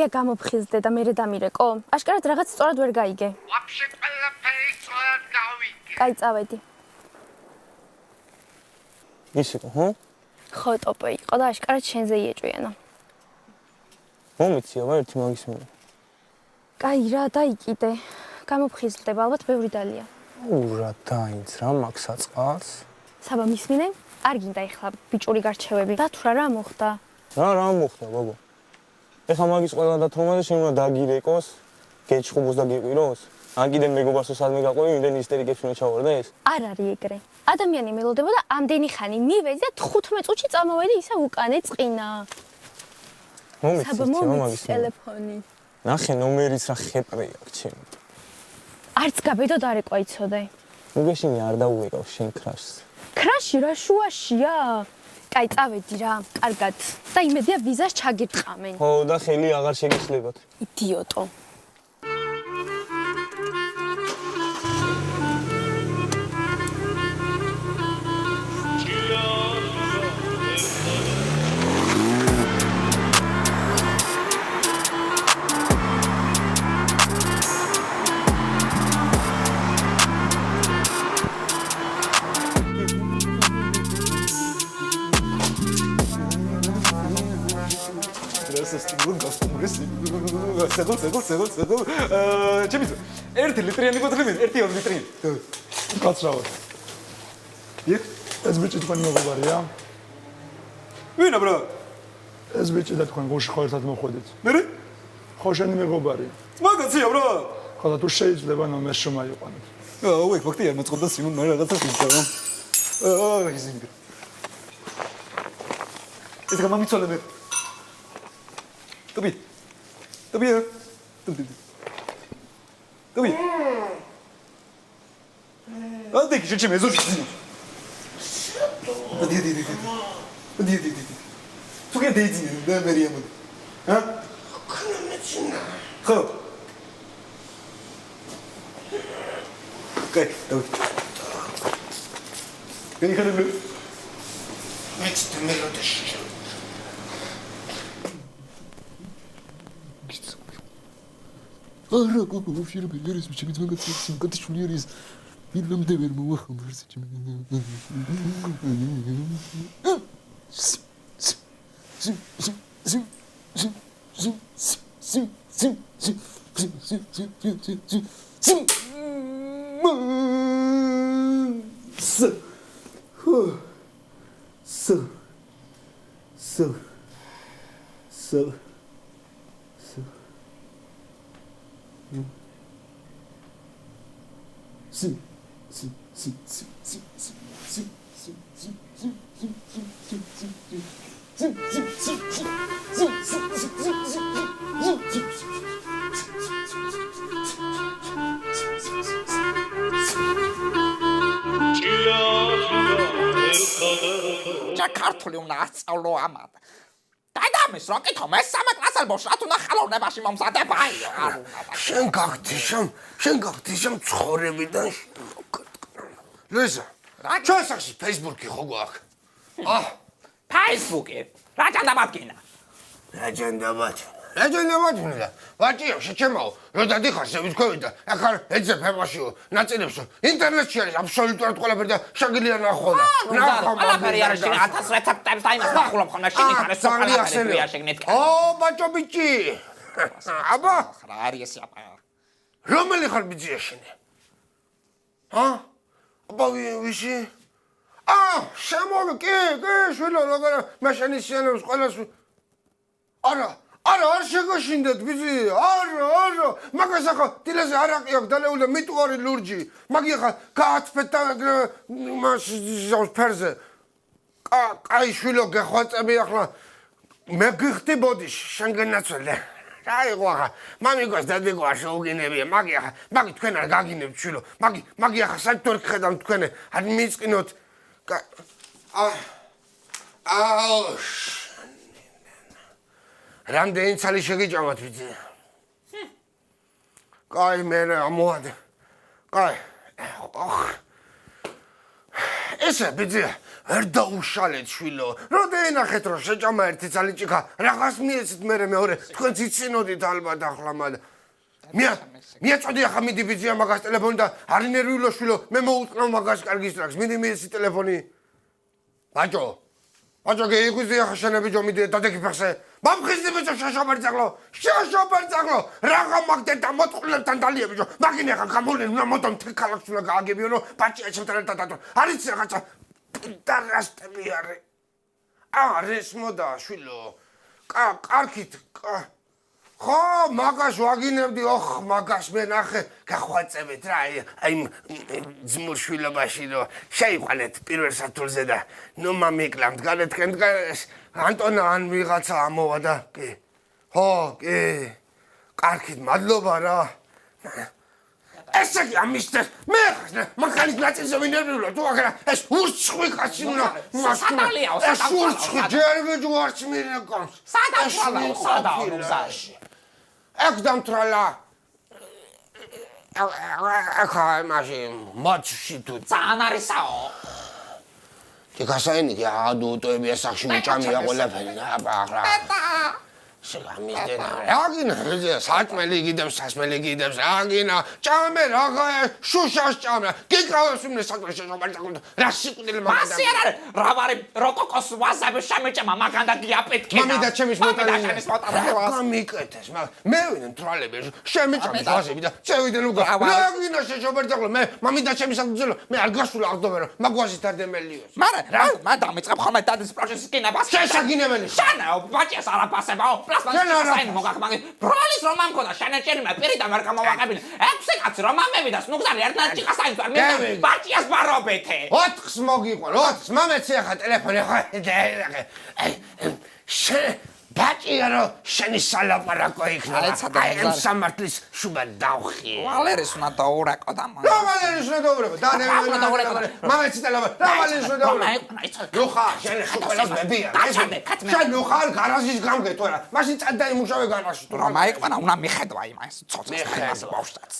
შეგიძლია გამოფხიზდე და მერე დამირეკო? აშკარად რაღაც სწორად ვერ გაიგე. Вообще ყველაფერი სწორად გავიგე. კაი, წავედი. ის იყო, ხო? ხო, ტოპო იყო და აშკარად შენზე იეჭვიანო. მომიცია, ერთი მაგის მე. კაი, რა დაიკიდე. გამოფხიზდება, ალბათ ბევრი დალია. ურა დაინც რა მაქვს საწყალს? საბა მისმინე? არ გინდა ეხლა ბიჭური გარჩევები. დათვრა რა მოხდა? რა მოხდა, გოგო? ეხლა მაგის ყველა დათრომაზე შენ უნდა დაგირეკოს, გეჩხუბოს და გიყვიროს? ან კიდე მეგობარსო სადმე გაყვები, იმდენ ისტერიკებს უნდა ჩავარდეს? არ არის ეგრე. ადამიანი მელოდება და ამდენი ხანი მივედი და 15 წუთში წამოვედი ისე უკანე წინა. მომიცია, მაგის ტელეფონი. ნახე ნომერიც რა ხეპრი აქვს ჩემი. არც გაბედოდ არ ეყვა იცოდე. უგეშინი არ დაუვეკავ შენ ქრაშს. ქრაში რა შუაშია? კაი, წავედი რა, კარგად. და იმედია ვიზას ჩაგირტყამენ. ხო, და ხელი აღარ შეგეცლებათ. იდიოტო. სეგულ. ჩემის 1 ლიტრიანი გოთრები, 1-2 ლიტრიანი. კაცრავად. იქ ეს ბიჭი თქვენი მეგობარია? ვინა ბრა? ეს ბიჭი და თქვენ გულში ხო ერთად მოხვედით? მე? ხო შენი მეგობარი. მაგაცია ბრა? ხო და თუ შეიძლება ნომერს შემაიყვანოთ. უექ ფაქტია მოწყობდა სიმონ მე რაღაცას ვისწავლა. ისინი. ეს გამამიცვალე მე. Tobi. Hadi ki çeçeme zor şey. Hadi. Tu gel deydin ne vereyim bunu. Ha? Kanametsina. Ha. Kay, Tobi. Beni kanımlı. Meçte melodeş. არა გოგო ვაფშე ვერ არის ჩემი ძმა გათიშული არის ვინმე ვერ მოახმარს ჩემი ქართული უნდა ასწავლო ამათ. დადამის რო კითხო მესამე კლასელბოში რა თუნდა ხელოვნებაში მომზადებაიო. შენ გახდიშამ ცხოვრებიდან ლიზა ჩვენ სახში Facebook-ი ხო გვაქვს? Facebook-ი რა ჭანდაბატკინა? რაჯანდაბატკინა ვაჭიო შეჩემაო რო დადიხარ შევიქვევი და ახლა ეძებ ფემაშიო ნაწილებს ინტერნეტში არის აბსოლუტურად ყველაფერი და შეგიძლია ნახო და ყველაფერი არის 1000 რეცეპტებს და იმას ნახულობ ხოლმე შენი ხარ ეს ყველაფერი შეგნეთ. ბაჭო ბიჭი აბა რა არის ეს აბა რომელი ხარ ბიჭია შენი? აბა ვიში? შემოვი კი შვილო როგორ მე შენი სიანებს ყველას არ შეგაშინდეთ ბიჭი არა მაგას ახლა დილაზე არაყი აქვს დალეული და მიტუარი ლურჯი მაგი ახლა გააცფეთ და მას ფერზე კაი შვილო გეხვაწები ახლა მე გიხტიბოდი შენგენაცვალე რაიღო ახლა მამიკოს დადიგვარ შეუგინებია მაგი თქვენ არ გაგინებთ შვილო მაგი ახლა საერთოდ ხედავთ თქვენ არ მიწყინოთ რამდენი ცალი შეგიჭამათ ბიჭი? კაი მე ამოვადე. კაი. ესა ბიჭი ვერ დაუშალეთ შვილო. რო დაინახეთ რომ შეჭამა ერთი ძალიჭიქა, რაღაც მიეცით მე მეორე, თქვენ იცინოდით ალბათ ახლა მაგრამ. მიაწოდი ახლა მიდი ბიძია მაგას ტელეფონი და არ ინერვიულო შვილო, მე მოუტყნავ მაგას კარგი სტრაქს, მიდი მიეცი ტელეფონი. ბაჭო გეიგვიზი ახლა შენები ჯომიდი დადეგი ფეხზე. მომხიზდი ბიჭო შაშობერძაღლო, რაღა მაგდე და მოწყლებთან დალიები ჯო. მაგინე ახლა გამოლენ უნდა მოდომ თელ ქალაქს უნდა გააგებიო რომ ბაჭია ჩემთან ერთად არის რაღაცა დარასტები არის მოდა შვილო. კარგით ხო მაგას ვაგინებდი მაგას მე ნახე გახვაწებით რა აი ძმურ შვილობაში რომ შეიყვანეთ პირველ სართულზე და ნუ მამიკლამთ განეთქენ ანტონა ან ვიღაცა ამოვა და კი ხო კი კარგით მადლობა რა ესე კი ამისთეს მე მაგალის ნაწილზე ვინერვიულო თუ აგრა ეს ურცხვი კაცი უნდა სატალიაო ეს ურცხვი ჯერ ვიჯვარც მირეკონს სადაო ნუზაში აქ დამთრალა ახლა მაშინ მოჩში თუ ძალიან არისაო კიკასაინი კი ადუტოები ასახში უჭამია ყველაფერი ახლა შეგამიზდენ აგინა საჭმელი გიდებს სასმელი გიდებს აგინა ჭამე რაღა შუშას ჭამე გიკრავებს უმნე საჭმელი შეშობალდა რა სიკვდილი მაგდა მასი არ არის რა ვარი როკოკოს ვაზაბი შემეჭამა მაგან და გიაპეთქენა მამიდა ჩემის მოტანილი გამიკეთეს მე ვინ თრალები შემეჭამე ვაზები და წევიდან უგა აგინა შეშობალდა მე მამიდა ჩემის აგძელო მე არ გასულა აღდომერო მაგვაზით არ დემელიოს მაგრამ რა დამიწყებ ხოლმე დადის პროცესის კინებას შესაგინებელი შანა ბაჭიას არაფასებაო Сайн მოგახმაგე ბროლის რომ მამქონა შანაჭერმა პირიდან არ გამოვაყებინა 6 კაცი რომ მამევიდას ნუგზარი ერთად ჭიხასაინს ვარ მე ბაჭიას ბარობეთე 4-ს მოგიყვან 4-ს მამეცი ახლა ტელეფონი ხო აი ბაჭია რომ შენი სალაპარაკო იქნება აი ამ სამართლის შუბა დავხი ვალერის უნდა დაურეკო და რა ვალერის უნდა დაურეკო და მამეცი ტელეფონი რა ვალერის უნდა დაურეკო ნუხა შენ ყველას მებია შენ ნუხა გარაჟის გამგეთო რა მაშინ წადა იმუშავე გარაჟში თუ რა მაიყვანა უნდა მიხედვა იმას ცოცხლს ბავშვს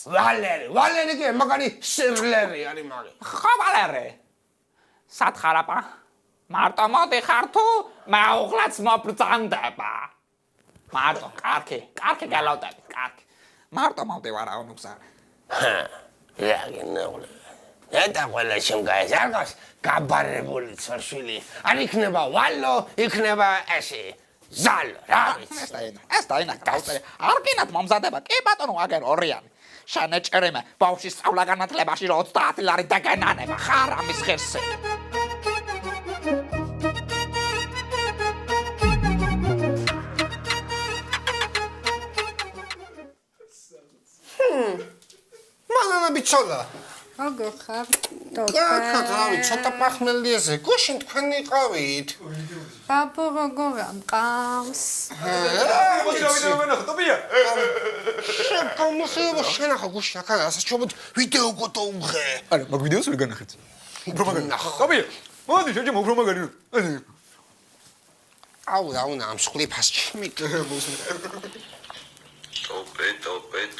ვალერი კი მაგარი სერლერი არის მაგარი ხო ვალერი სათხარაპა მარტო მოდი ხარ თუ მეუღლაც მობრძანდება მარტო კარგი გალავდებით კარგი მარტო მოდი ვარაო ნუგზარი რა გინეულე და ყველა შემგაეს არგავს გაბარებული ცოშვილი არ იქნება ვალო იქნება ესე ზალო რა ეს დაინა გავწერე არ გინათ მომზადება კი ბატონო აგერ ორიანი შანეჭერემა ბავშვის სწავლა განათლებაში 30 ლარი დაგენანება ხარ ამის ხერსე მანანა ბიჭოლა როგორ ხარ? კაკავი ცოტა პახმელი ესე გუშინ თქვენ იყავით ბაბო როგორ ამყავს? შემკომოსება შენახა გუშინ აქ ასაჩობოდ ვიდეო გოტო უღე არა მაგ ვიდეოს ვერ განახეთ უფრო მაგარი ხაბია მოდი შეჭი უფრო მაგარი აუ ამ სხლიფას ჩემიკ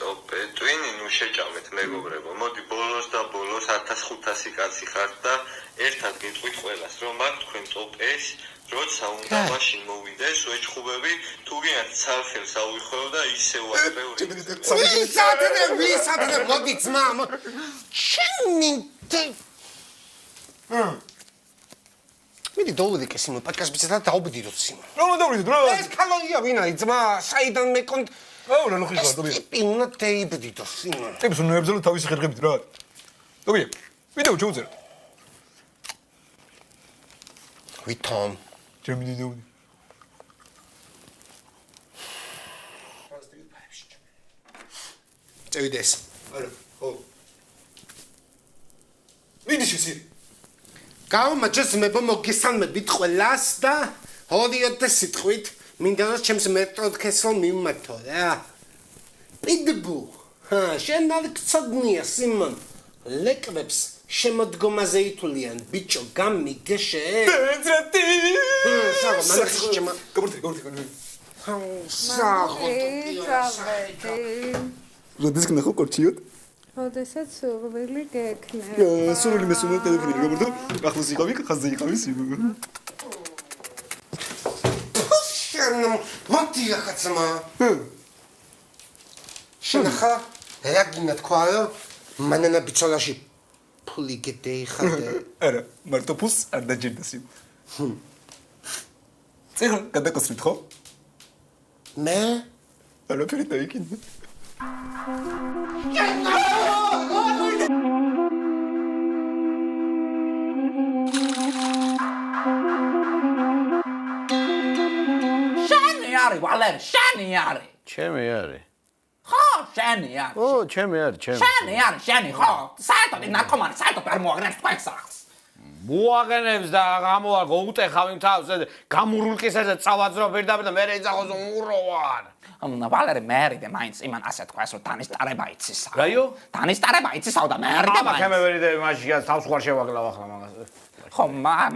ტოპე twin ნუ შეჭამეთ მეგობრებო მოდი ბოლოს 1500 კაცი ხართ და ერთად გიტყვით ყველას რომ მაგ თქვენ ტოპეს როცა უნდა მაშინ მოვიდეს ვეჭხუბები თუ გინდათ ცალხელს აუიხო და ისე ვარბეული ვისათნე მოდი ძმა ჩემი მიდი დოუდიკე სიმო პოდკასტს და დაუბდიდოთ სიმო რომ დავიდეთ რა ეს კალორია ვინა ძმა საიდან მეკონთ აუ რა ნახივა ტობია პინა დაიბდიდო სიმო ტიპს უნდა ებზელო თავისი ხერხებით რა ტობია ვიდეო ჩაუწერე ვითომ ჩემი დედაუდი წევიდეს არა ხო მიდი შეცი გავმაჩეს მე მოგესალმებით ყველას და ჰოდიოთ სიტყვით მინდა რომ ჩემს მეთოდქესო მიმართო რა პიდბუ შენ ნალკცოდნია სიმონ ლეკვებს შემოდგომაზე ითვლიან ბიჭო გამიგეშე ეძრეთი საღო მანახში ჩემა გამორთე საღო ჩავედი როდის გნახო კორჩიოთ როდესაც სურვილი გექნება. სურვილი მესმოდა ტელეფონი როგორ და ახლოს იყავი, ხაზზე იყავი სიმო. მოდი ახაცმა. შენახა რაგინა თქვა მანანა ბიჭოლაში ფული გედეიხადე. არა, მარტო ფულს არ დაჯერდა სიმო. წეგო გადაკოსრით ხო? მე? არაფერი დაიკინე. შენი არის ვალერი, შენი არის. ჩემი არის. ხო, შენი არის. ო, ჩემი არის, ჩემი. შენი არის, შენი ხო. საერთოდ ნარკომანი, საერთოდ არ მოაგნებს თქვენს სახს. მოაგნებს და გამოვა გოუტეხავ იმ თავს გამურულკისა და წავაძრო პირდაპირ და მე ეძახოს უռოვარ. ვალერი მერიდე მაინც იმან ასე თქვა რომ თანისტარება იცისა. რაიო? თანისტარება იცისაო და მერიდე აბა ხემე ვერიდე მაშინ თავს ხوار შევაგლავ ახლა მაგას. ხო,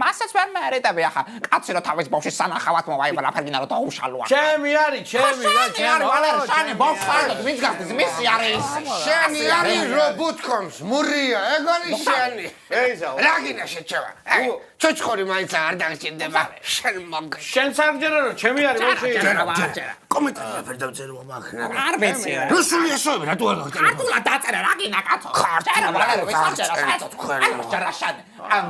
მასაც ვერ მერიდები ახლა. კაცი რომ თავის ბავშვი სანახავად მოვაიბა რაფერგინა რომ დაუშალო ახლა. ჩემი არის, ჩემი და ჩემი. ვალერი, შენი ბავშვი საერთოდ ვინც გახდეს მისი არის. შენი არის რობოტკომს, მურია, ეგ არის შენი. ეიზაო. რაგინა შეჩევა. ჩოჩხორი მაინც არ დაგჭირდება. შენ მოგ. შენც არ გჯერა რომ ჩემი არის ბავშვი. ჯერა. კომენტარზე ვერ დავწერო მაგ. არ ვიცი. რუსული ესოები რატო არ დავწერო? ქართულად დაწერა რაგინა კაცო. ჯერა ვალერი, ვისაჯერა საერთოდ. ჯერა შენ.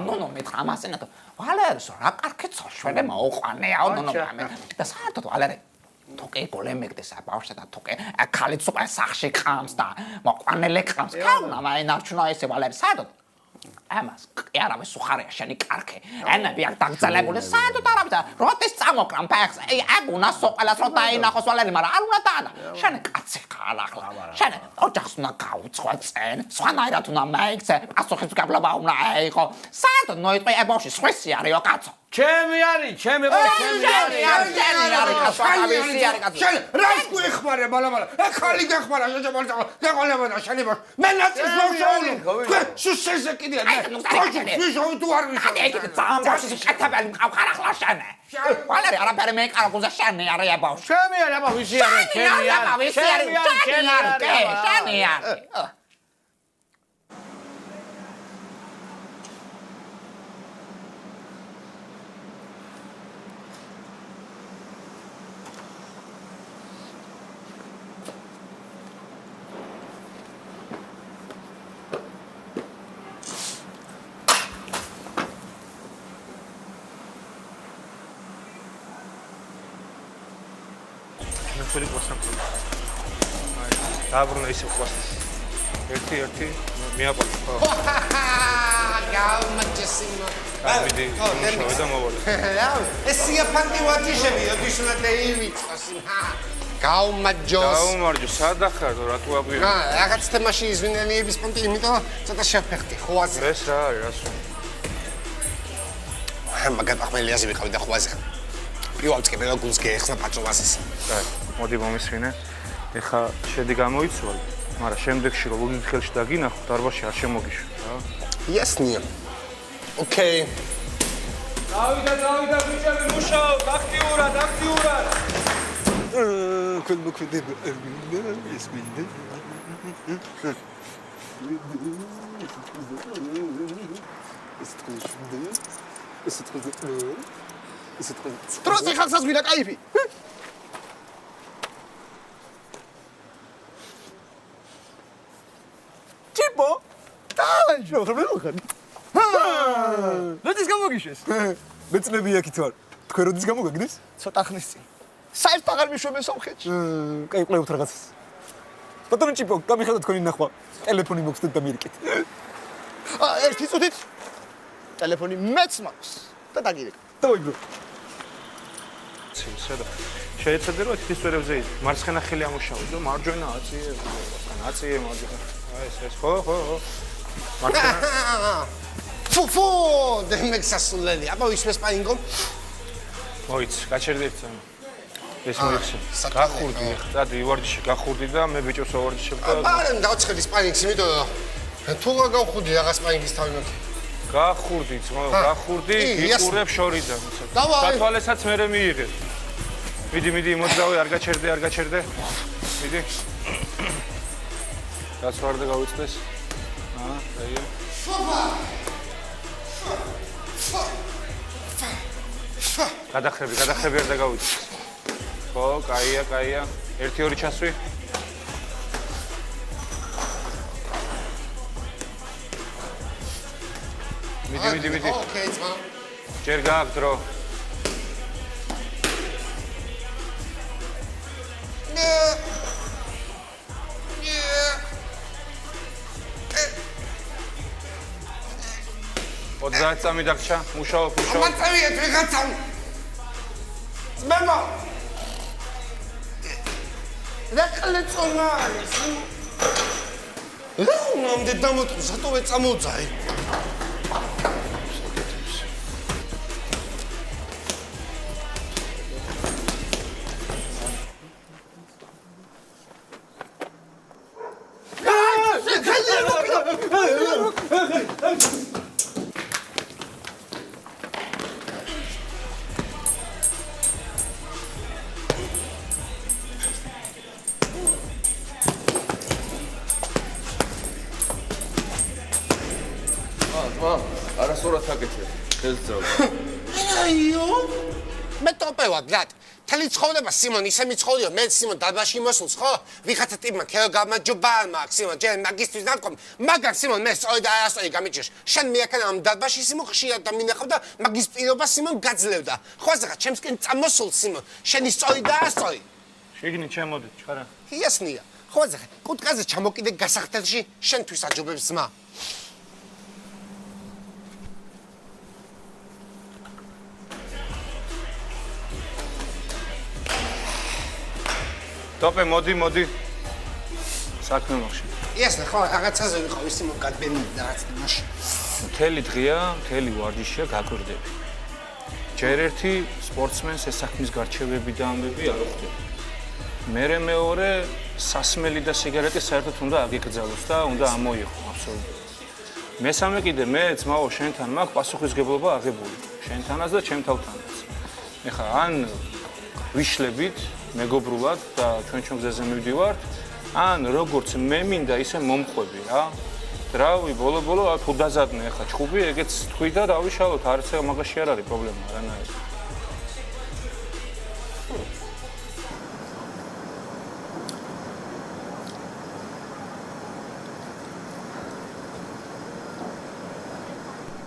ნუ მეთქა ამასენა და ვალერს რა კარგი წოშვენე მოუყვანეაო ნუ და საერთოდ ვალერი თოკე გოლემეგდეს აბავშა და თოკე ხალით სუპერ სახში ყამს და მოყვანელე ყამს ქავნა მაინარჩუნა ესე ვალერი საერთოდ ამას კი არავის უხარია შენი კარგი ენები აქ დაგძალებული საერთოდ არავის როდის წამოკრამ ფეხს ეგ უნდა სოყალას რომ დაინახოს ვალერი მაგრამ არ უნდა დაანა შენი კაცი ხარ ახლა შენი ოჯახს უნდა გაუწყვეტენ სხვანაირად უნდა მაიქცე პასუხის გაბლობა უნდა აიღო საერთოდ ნოიტყვი ებოში სხვისი არისო კაცო ჩემი არის, ჩემი ბავშვი ჩემი არის. შენ რა გეხმარე ბალაბალა? ხალი გეხმარა შეჭამალ გეყოლება და შენი ბავშვი. მე ნაცის ბავშვი. სუსეზე კიდე მე. ვიშოვ თუ არ ვიშოვ. ეგ ძამ ბავშვი შეთაბელი მყავ ახლა შენე. ვალერი არაფერი მე კარგუზა შენი არის ბავშვი. ჩემი არის აბა ვისი არის? ჩემი არის. შენი არის. ნახული ყოსამქო. დააბრუნა ისე ყოსის. ერთი მიაყოლე ხო. გაუმაჯესინო. ამიდი შევე და მოვალე. ესია ფანტივაჯიშები, ოდიშუნა დაივიწყოს. გაუმარჯოს. სადახარ რატო აგვიღე? რაღაც თემაში იზვინელიების პონტი, იმიტომ ცოტა შევფეხდი ხვაზე. ეს რა არის, რასო? მაგათ ახმელიაზე ვიყავი და ხვაზე. პირველწყე მე გულს გეეხსნა პაჭოვასის. მოდი მომისვინე. ეხა შედი გამოიცვალე, მაგრამ შემდეგში რომ ლოგიკ ხელში დაგინახო, დარბაზში არ შემოგიშვა, რა. Яснее. Okay. დავიდა ბიჭები, მუშაობ, აქტიურად. მოქმედება ეს მინდა. Тросი ხალხს ვიდა кайფი. ტიპო? დაიჯო, პრობლემა ხარ. როდის გამოგიშვეს? მეწნები აქეთ ვარ. თქვენ როდის გამოგაგდეს? ცოტა ხნის წინ. საერთოდ აღარ მიშვებენ სომხეთში. კაი, ყლებთ რაღაცას. ბატონო ტიპო, გამიხადოთ თქვენი ნახვა. ტელეფონი მოგხდეთ და მირკეთ. ერთი წუთით ტელეფონი მეც მაქვს და დაგირეკ. დავი ბრო. შეეცადე რომ თითის ვერებზე ის მარცხენა ხელი ამუშავოს და მარჯვენა აწიე, აწიე მარჯვენა. ეს ხო. ფუ, დემექსასულელი. აბა ის სპაინგო. მოიც, გაჩერდეთ. ეს მოიქცე. გახურდი ხა და ივარჯიში გახურდი და მე ბიჭოს ავარჯიშებ და აბა დავცხედი სპაინგს, იმიტომ რომ თუ რა გავხურდი რაღაც სპაინგის თავი მაქვს. გახურდი, გახურდი, გიყურებ შორიდან. სათვალესაც მერე მიიღე. მიდი, მოძრავე, არ გაჩერდე. მიდი. რაც ვარ და გავიწდეს. აია. გადახრები არ და გავიწდეს. ხო, კაია. 1-2 ჩასვი. მიდი. ოკეი, ძმა. ჯერ გააქვს დრო. ოდაც წამი დაგჭა, მუშაობ. ამაწევიეთ ვიღაცა. ძმებო. რაკალე წონა არის. ნამდე დამოწყო, სათოვე წამოძაი. არასდროს აკეთე. ეს ძალა. აიო. მე ტოპევა გლად. თელი ცხოვრება სიმონ ისე მიცხოვრიო მე სიმონ დაბაში მოსულს ხო? ვიღაცა ტიპმა ქეო გამარჯობა მაგ სიმონ ჯერ მაგისტრის ნაკომ მაგარ სიმონ მე სწორი და არასწორი გამიჭირს. შენ მეაქნა ამ დაბაში სიმონ ხშირად და მინახავდა მაგის პირობა სიმონ გაძლევდა. ხო ზღა ჩემსკენ წამოსულ სიმონ შენი სწორი და არასწორი. შეგინი ჩემოდეთ ჩქარა. იასნია. ხო ზღა კუტკაზე ჩამოკიდე გასახდელში შენთვის აჯობებს ძმა. ტოპე მოდი. საქმე მოხში. იასნა ხო რაღაცაზე ვიყავ სიმონ გადბენი რაღაც მაშინ. მთელი დღეა, მთელი ვარჯიშია გაგვირდები. ჯერ ერთი სპორტსმენს ეს საქმის გარჩევები და ამბები არ უხდება. მერე მეორე სასმელი და სიგარეტი საერთოდ უნდა აგიკრძალოს და უნდა ამოიღო აბსოლუტურად. მესამე კიდე მე ძმაო შენთან მაქვს პასუხისგებლობა აღებული. შენთანაც და ჩემთავთანაც. ეხა ან ვიშლებით მეგობრულად და ჩვენ გზაზე მივდივართ, ან როგორც მე მინდა ისე მომყვები რა. დრავი ბოლო თუ დაზადნე ახლა ჩხუბი, ეგეც თქვი და დავიშალოთ, არც მაგაში არ არის პრობლემა არანაირი.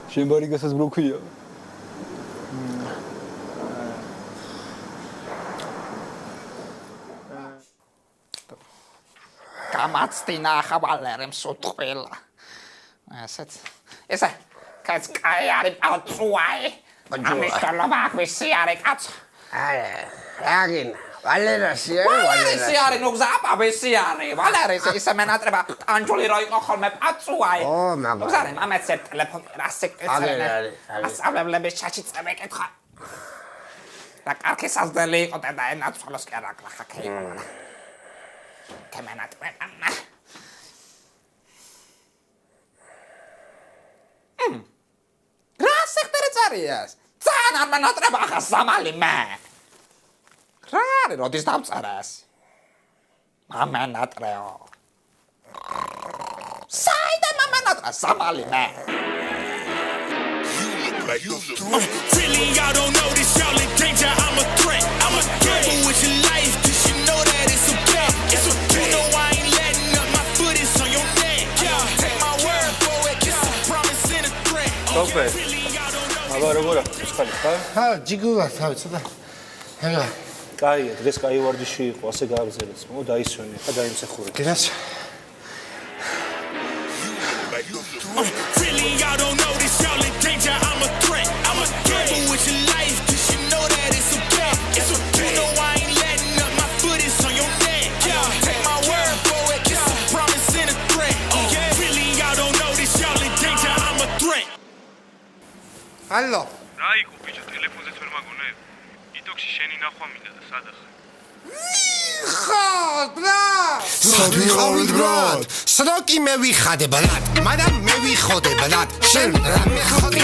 შენ ბარიგასაც ბროქვია. გამაცდინა ხავალერემ სოტყველა. ესა კაც კაი არის პაწუაი. ამიშალობა ხვისი არის კაც. აგინ ვალერასი არის ნუგზაპა ვესი არის. ვალერეს ისე მენატრება ანჯოლი რო იყო ხოლმე პაწუაი. ნუგზარე მამაცე ტელეფონი რასეკეცერნა. ასავლებლების ჩაჩი წემეკითხა. და კარგი საზდელი იყო და ენაცვალოს კი არა ხაქე იყო. Kemenatrepa. რა სექტორი წარიას? ძალიან არ მენატრება ხა სამალი მე. რა არის როდის დავწარას? მამენატრეო. საიდან მამენატრა სამალი მე. Really, y'all don't know this, y'all in danger. I'm a threat. I'm a gamble with your life, cause you know that it's okay. You know I ain't letting up, my foot is on your neck. Take my word for it, just a promise and a threat. ტოპე. აბა როგორ აქვს ხალი ხა? ხა ჯიგულა თავი ცოტა. ჰელა. კაია, დღეს კაი ვარჯიში იყო, ასე გააგზავნეს. მო დაისვენე, ხა დაიმსახურე. გინას. Really, y'all don't know this, y'all in danger. I'm a threat. I'm a gamble with your life, cause you know that it's okay. You know I ain't letting up, my foot is on your neck. Take my word for it, just a promise and a threat. Really, y'all don't know this, y'all in danger. I'm a threat. Hello. რა იყო ბიჭო, ტელეფონზე ვერ მაგონებ? იტოქში შენი ნახვა მინდა და სადახ. ხა, ბრატ! სადვიყავით ბრატ? სროკი მე ვიხადე ბრატ, მაგრამ მე ვიხოდე ბრატ. შენ რა მეხოდი?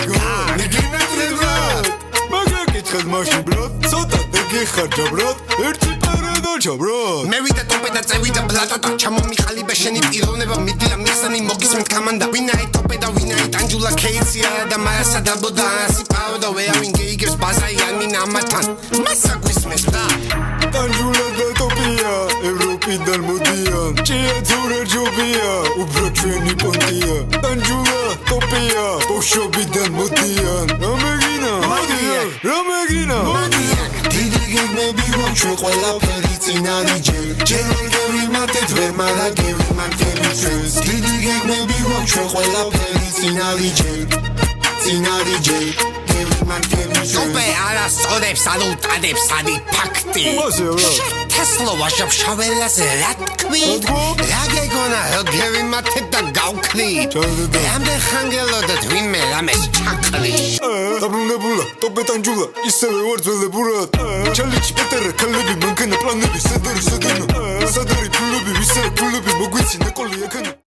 ნიგინატრე ბრატ. მაგა კითხეთ მაშინ ბრატ, ცოტა გეხარ ჯაბრად ერთი პარადა ჯაბრად მე ვიდა ტოპე და წევიდა ბლატატა ჩამომიყალიბე შენი პიროვნება მიდია მიხსანი მოგისმენთ კამანდა ვინაი ტოპე და ვინაი ტანჯულა ქეიცია და მაასა დაბოდა ასი პაო და ვეავინ გეიგებს ბაზაიანი ნამათან მასა გვისმენთ და ტანჯულა და ტოპია ევროპიდან მოდიან ჭიათურა ჯობია უფრო ჩვენი პონტია ტანჯულა ტოპია ბოშობიდან მოდიან რამეგინა დიდი გეგმები გვაქვს ყველაფერი წინარიჯე ჯერ გევიმატეთ ვერ მარა გევიმატები ჩვენს დიდი გეგმები გვაქვს ყველაფერი წინარიჯე ტოპე არასწორებს არ უტანებს არი ფაქტი შეთესლო ვაშავ შაველაზე რა თქვი რა გეგონა რომ გევიმატეთ და გავქრი რამდენ ხანგელოდეთ ვინმე რამეს ჩაკრი დაბრუნებულა ტოპე ტანჯულა ისევე ვარ ძველებურად ჩალიჩი პეტერა ქალები მანქანა პლანები სადარი ფულები ვისაა ფულები მოგვიცი ნაკოლი აქანა